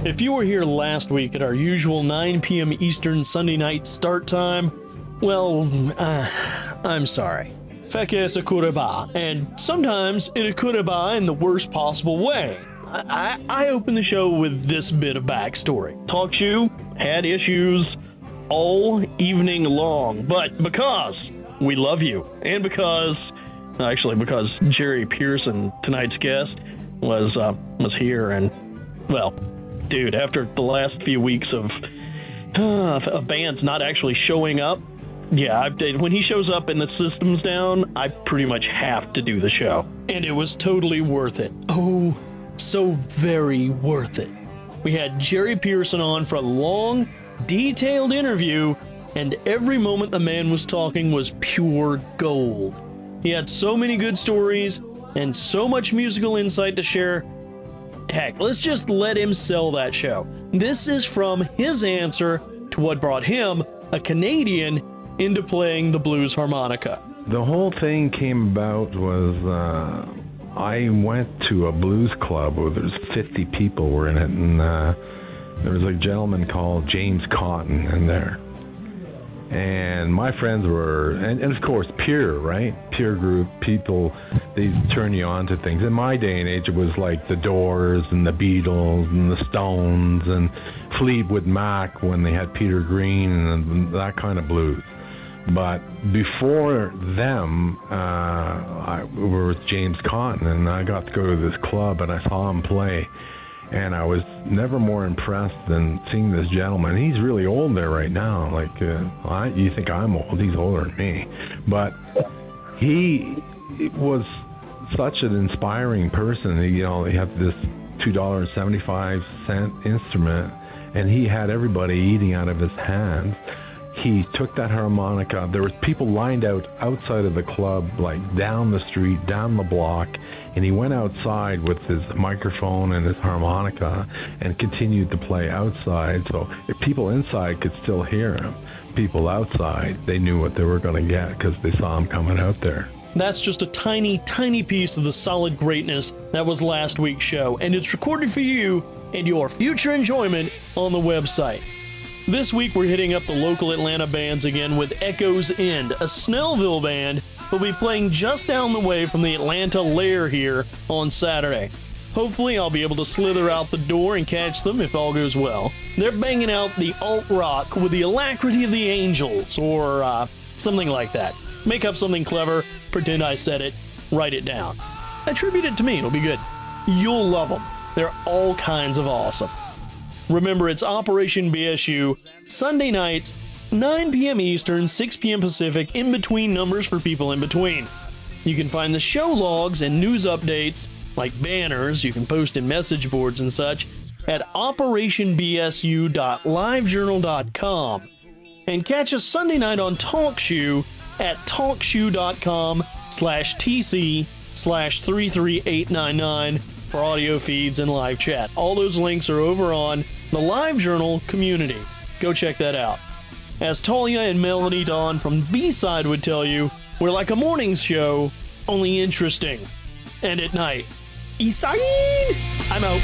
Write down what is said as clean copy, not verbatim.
If you were here last week at our usual 9 p.m. Eastern Sunday night start time, well, I'm sorry. Feke sakureba, and sometimes it okureba in the worst possible way. I open the show with this bit of backstory. Talk Shoe had issues all evening long, but because we love you, and because Gerry Pearson, tonight's guest, was here, and, well, dude, after the last few weeks of bands not actually showing up, yeah, when he shows up and the system's down, I pretty much have to do the show. And it was totally worth it. Oh, so very worth it. We had Gerry Pearson on for a long, detailed interview, and every moment the man was talking was pure gold. He had so many good stories and so much musical insight to share. Heck, let's just let him sell that show. This is from his answer to what brought him, a Canadian, into playing the blues harmonica. The whole thing came about was I went to a blues club where there's 50 people were in it, and there was a gentleman called James Cotton in there. And my friends were, and of course, peer, right? Peer group, people, they turn you on to things. In my day and age, it was like the Doors and the Beatles and the Stones and Fleetwood Mac when they had Peter Green and that kind of blues. But before them, I was with James Cotton, and I got to go to this club, and I saw him play. And I was never more impressed than seeing this gentleman. He's really old there right now. Like, you think I'm old. He's older than me. But he was such an inspiring person. He had this $2.75 instrument, and he had everybody eating out of his hands. He took that harmonica. There was people lined outside of the club, like down the street, down the block, and he went outside with his microphone and his harmonica and continued to play outside. So if people inside could still hear him, people outside, they knew what they were going to get because they saw him coming out there. That's just a tiny, tiny piece of the solid greatness that was last week's show, and it's recorded for you and your future enjoyment on the website. This week we're hitting up the local Atlanta bands again with Echo's End, a Snellville band who'll be playing just down the way from the Atlanta Lair here on Saturday. Hopefully I'll be able to slither out the door and catch them if all goes well. They're banging out the alt-rock with the alacrity of the Angels, or something like that. Make up something clever, pretend I said it, write it down. Attribute it to me, it'll be good. You'll love them. They're all kinds of awesome. Remember, it's Operation BSU, Sunday nights, 9 p.m. Eastern, 6 p.m. Pacific, in between numbers for people in between. You can find the show logs and news updates, like banners you can post in message boards and such, at operationbsu.livejournal.com. And catch us Sunday night on Talk Shoe at talkshoe.com/tc/33899 for audio feeds and live chat. All those links are over on the Live Journal community. Go check that out. As Talia and Melanie Dawn from B-Side would tell you, we're like a morning show, only interesting. And at night. Eastside! I'm out.